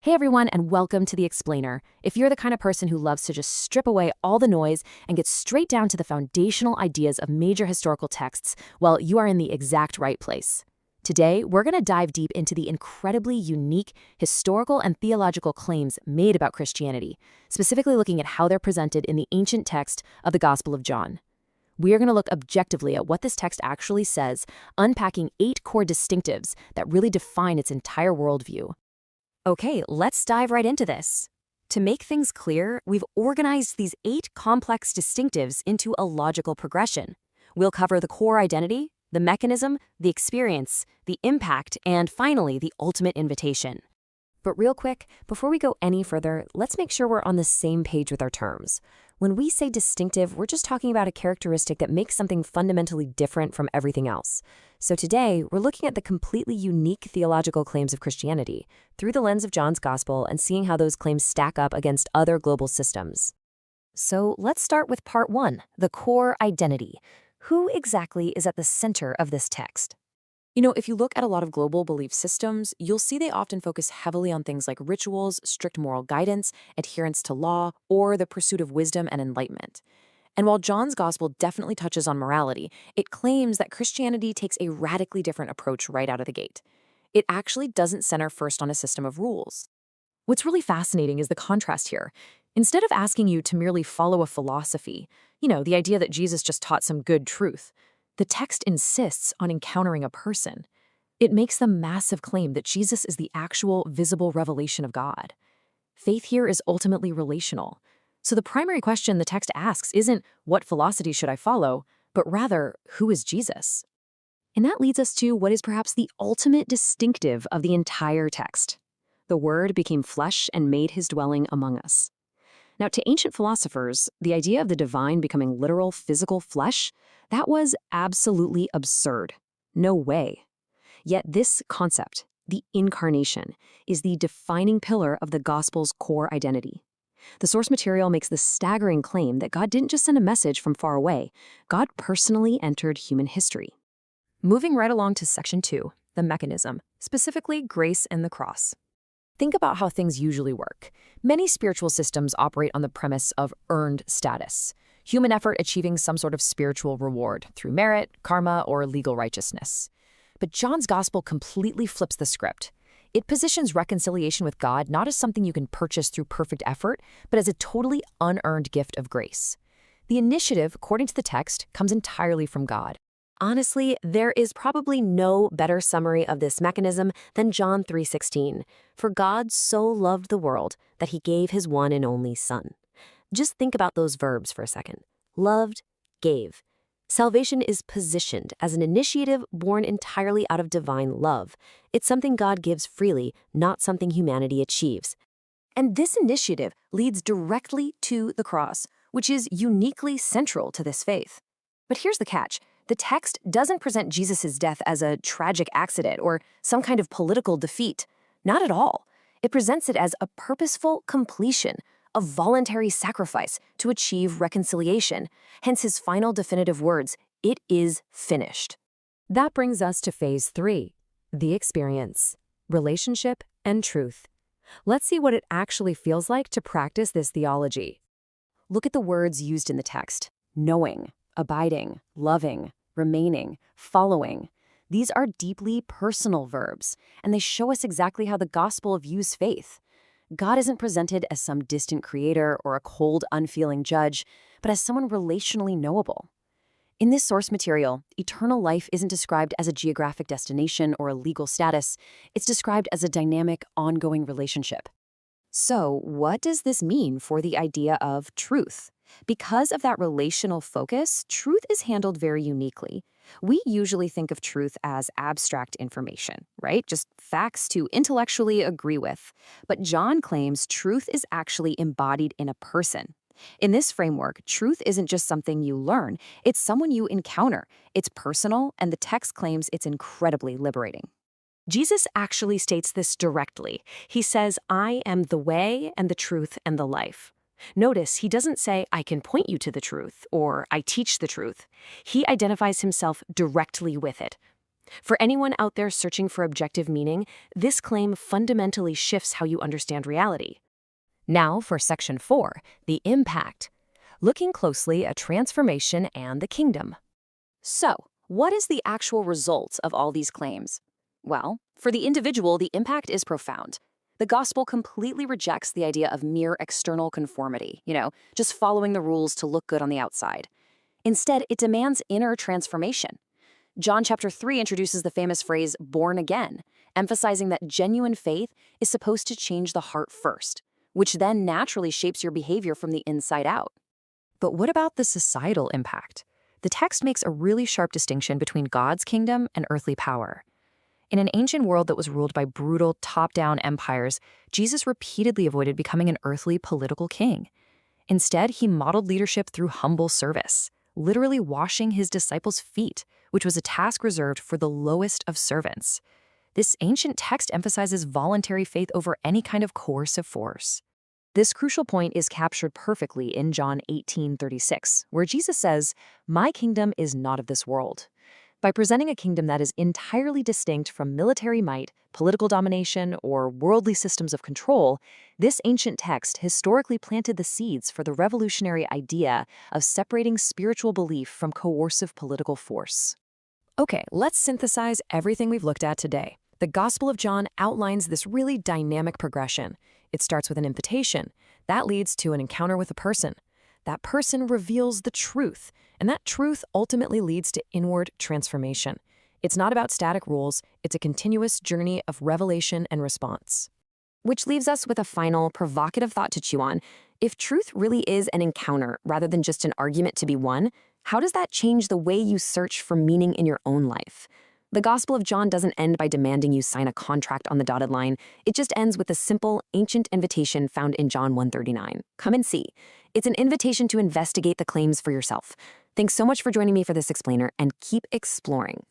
Hey everyone, and welcome to The Explainer. If you're the kind of person who loves to just strip away all the noise and get straight down to the foundational ideas of major historical texts, well, you are in the exact right place. Today, we're going to dive deep into the incredibly unique historical and theological claims made about Christianity, specifically looking at how they're presented in the ancient text of the Gospel of John. We are going to look objectively at what this text actually says, unpacking 8 core distinctives that really define its entire worldview. Okay, let's dive right into this. To make things clear, we've organized these 8 complex distinctives into a logical progression. We'll cover the core identity, the mechanism, the experience, the impact, and finally, the ultimate invitation. But real quick, before we go any further, let's make sure we're on the same page with our terms. When we say distinctive, we're just talking about a characteristic that makes something fundamentally different from everything else. So today, we're looking at the completely unique theological claims of Christianity through the lens of John's Gospel and seeing how those claims stack up against other global systems. So let's start with part 1, the core identity. Who exactly is at the center of this text? If you look at a lot of global belief systems, you'll see they often focus heavily on things like rituals, strict moral guidance, adherence to law, or the pursuit of wisdom and enlightenment. And while John's gospel definitely touches on morality, it claims that Christianity takes a radically different approach right out of the gate. It actually doesn't center first on a system of rules. What's really fascinating is the contrast here. Instead of asking you to merely follow a philosophy, the idea that Jesus just taught some good truth, the text insists on encountering a person. It makes the massive claim that Jesus is the actual visible revelation of God. Faith here is ultimately relational. So the primary question the text asks isn't, what philosophy should I follow, but rather, who is Jesus? And that leads us to what is perhaps the ultimate distinctive of the entire text. The Word became flesh and made his dwelling among us. Now, to ancient philosophers, the idea of the divine becoming literal physical flesh, that was absolutely absurd. No way. Yet this concept, the Incarnation, is the defining pillar of the gospel's core identity. The source material makes the staggering claim that God didn't just send a message from far away, God personally entered human history. Moving right along to section 2, the mechanism, specifically grace and the cross. Think about how things usually work. Many spiritual systems operate on the premise of earned status, human effort achieving some sort of spiritual reward through merit, karma, or legal righteousness. But John's gospel completely flips the script. It positions reconciliation with God not as something you can purchase through perfect effort, but as a totally unearned gift of grace. The initiative, according to the text, comes entirely from God. Honestly, there is probably no better summary of this mechanism than John 3:16. For God so loved the world that he gave his one and only Son. Just think about those verbs for a second. Loved, gave. Salvation is positioned as an initiative born entirely out of divine love. It's something God gives freely, not something humanity achieves. And this initiative leads directly to the cross, which is uniquely central to this faith. But here's the catch. The text doesn't present Jesus' death as a tragic accident or some kind of political defeat. Not at all. It presents it as a purposeful completion, a voluntary sacrifice to achieve reconciliation. Hence his final definitive words, "It is finished." That brings us to phase 3, the experience, relationship, and truth. Let's see what it actually feels like to practice this theology. Look at the words used in the text: knowing, abiding, loving, remaining, following. These are deeply personal verbs, and they show us exactly how the gospel views faith. God isn't presented as some distant creator or a cold, unfeeling judge, but as someone relationally knowable. In this source material, eternal life isn't described as a geographic destination or a legal status. It's described as a dynamic, ongoing relationship. So, what does this mean for the idea of truth? Because of that relational focus, truth is handled very uniquely. We usually think of truth as abstract information, right? Just facts to intellectually agree with. But John claims truth is actually embodied in a person. In this framework, truth isn't just something you learn, it's someone you encounter. It's personal, and the text claims it's incredibly liberating. Jesus actually states this directly. He says, "I am the way and the truth and the life." Notice he doesn't say, "I can point you to the truth," or "I teach the truth." He identifies himself directly with it. For anyone out there searching for objective meaning, this claim fundamentally shifts how you understand reality. Now for Section 4, the impact. Looking closely at transformation and the kingdom. So, what is the actual result of all these claims? Well, for the individual, the impact is profound. The gospel completely rejects the idea of mere external conformity, just following the rules to look good on the outside. Instead, it demands inner transformation. John chapter 3 introduces the famous phrase, born again, emphasizing that genuine faith is supposed to change the heart first, which then naturally shapes your behavior from the inside out. But what about the societal impact? The text makes a really sharp distinction between God's kingdom and earthly power. In an ancient world that was ruled by brutal, top-down empires, Jesus repeatedly avoided becoming an earthly political king. Instead, he modeled leadership through humble service, literally washing his disciples' feet, which was a task reserved for the lowest of servants. This ancient text emphasizes voluntary faith over any kind of coercive force. This crucial point is captured perfectly in John 18:36, where Jesus says, "My kingdom is not of this world." By presenting a kingdom that is entirely distinct from military might, political domination, or worldly systems of control, this ancient text historically planted the seeds for the revolutionary idea of separating spiritual belief from coercive political force. Okay, let's synthesize everything we've looked at today. The Gospel of John outlines this really dynamic progression. It starts with an invitation. That leads to an encounter with a person. That person reveals the truth, and that truth ultimately leads to inward transformation. It's not about static rules, it's a continuous journey of revelation and response. Which leaves us with a final, provocative thought to chew on. If truth really is an encounter rather than just an argument to be won, how does that change the way you search for meaning in your own life? The Gospel of John doesn't end by demanding you sign a contract on the dotted line. It just ends with a simple, ancient invitation found in John 1:39. Come and see. It's an invitation to investigate the claims for yourself. Thanks so much for joining me for this explainer, and keep exploring.